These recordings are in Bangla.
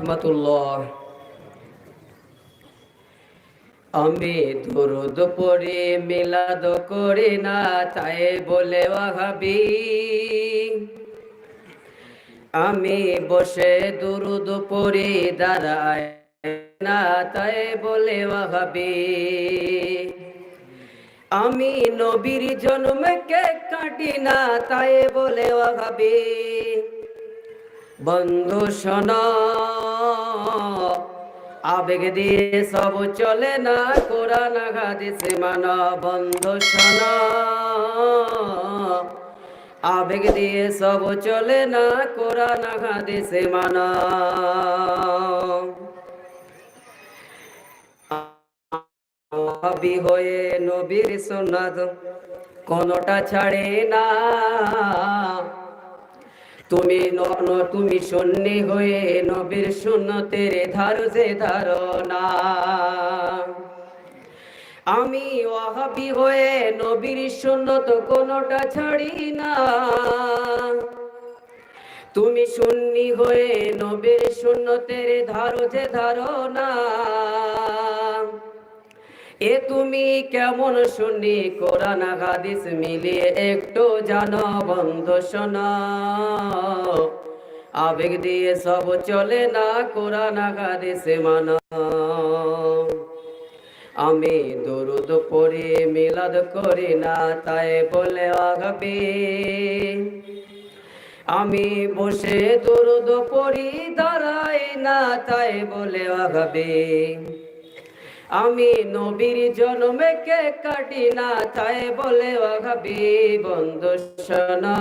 রহমতুল্লাহ। আমি দুরুদ পড়ি মিলাদ করি না, তাই বলে ওয়াহাবি। আমি বসে দুরুদ পড়ি দাঁড়ায় না, তাই বলে ওয়াহাবি। আমি নবীর জন্মকে কাটি না, তাই বলে ওয়াহাবি। বন্ধু শোনো, আবেগ দিয়ে সব চলে না, কোরআন হাদিস মানো। বন্ধু শোনো, আবেগ দিয়ে সব চলে না, কোরআন হাদিস মানো। নবী হয়ে নবীর সুন্নাত কোনটা ছাড়ে না। তুমি সুন্নি হয়ে নবীর সুন্নতের ধারজে ধারণা। আমি ওয়াহাবি হয়ে নবীর সুন্নত কোনটা ছাড়ি না। তুমি সুন্নি হয়ে নবীর সুন্নতের ধারজে ধারণা। এ তুমি কেমন শুনি, কোরআন হাদিস মিলিয়ে একটু জানো। বন্ধু শোনো, আবেগ দিয়ে সব চলে না, কোরআন হাদিস মানো। আমি দুরুদ পড়ি মিলাদ করি না, তাই বলে ওয়াহাবি। আমি বসে দুরুদ পড়ি দাঁড়াই না, তাই বলে ওয়াহাবি। আমি নবীর জন্মকে কাটি না, তাই বলে ওয়াহাবি। বন্ধু শোনো,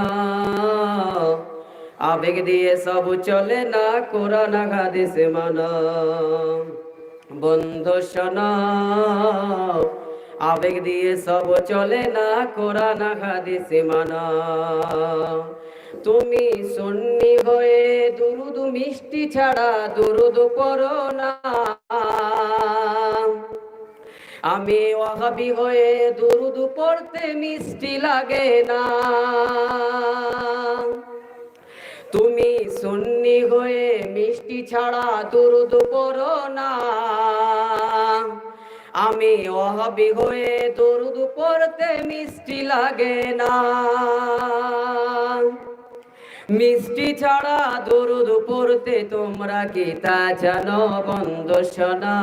আবেগ দিয়ে সব চলে না, কোরআন হাদিস মানো। বন্ধু শোনো, আবেগ দিয়ে সব চলে না, কোরআন হাদিস মানো। তুমি সুন্নি হয়ে দুরুদ মিষ্টি ছাড়া দুরুদ পড়ো না। আমি ওয়াহাবি হয়ে দুরুদ পড়তে মিষ্টি লাগে না। তুমি সুন্নি হয়ে মিষ্টি ছাড়া দুরুদ পড়ো না। আমি ওয়াহাবি হয়ে দুরুদ পড়তে মিষ্টি লাগে না। মিষ্টি ছাড়া দুরুদ পড়তে তোমরা কি তা জানো? বন্ধু শোনো,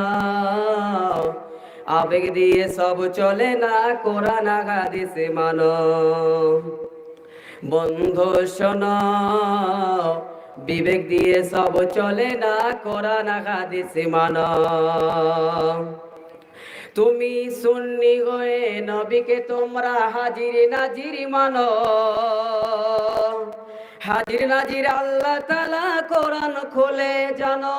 আবেগ দিয়ে সব চলে না, কোরআন হাদিস মানো। বন্ধু শোনো, বিবেক দিয়ে সব চলে না, কোরআন হাদিস মানো। তুমি সুন্নি হয়ে নবীকে তোমরা হাজির নাজির মানো। হাজির নাজির আল্লাহ তাআলা কোরআন খুলে জানো।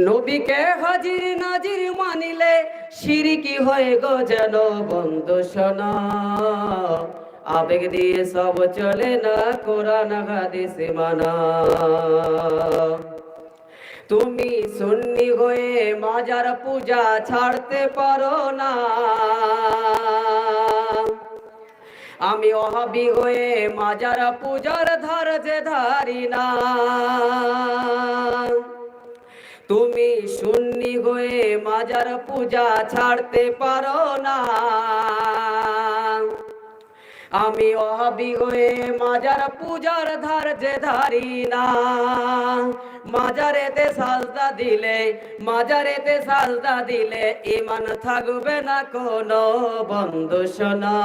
নবীকে হাজির নাজির মানিলে শিরকি হয়ে গো যেন। বন্ধু শোনো, আবেগ দিয়ে সব চলে না, কোরআন হাদিস মানো। তুমি সুন্নি হয়ে মাজার পূজা ছাড়তে পারো না। আমি ওয়াহাবি হয়ে মাজার পূজার ধারজে ধারি না। তুমি সুন্নি হয়ে মাজার পূজা ছাড়তে পারো না। আমি ওয়াহাবি হয়ে মাজার পূজার ধারজে ধারি না। মাজারেতে সাজদা দিলে ঈমান থাকবে না কোনো। বন্ধু শোনো,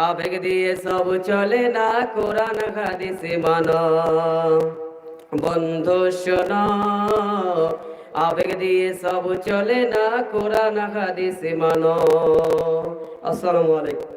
আবেগ দিয়ে সব চলে না, কোরআন হাদিস মানো। বন্ধু শোনো, আবেগ দিয়ে সব চলে না, কোরআন হাদিস মানো। আসসালামু আলাইকুম।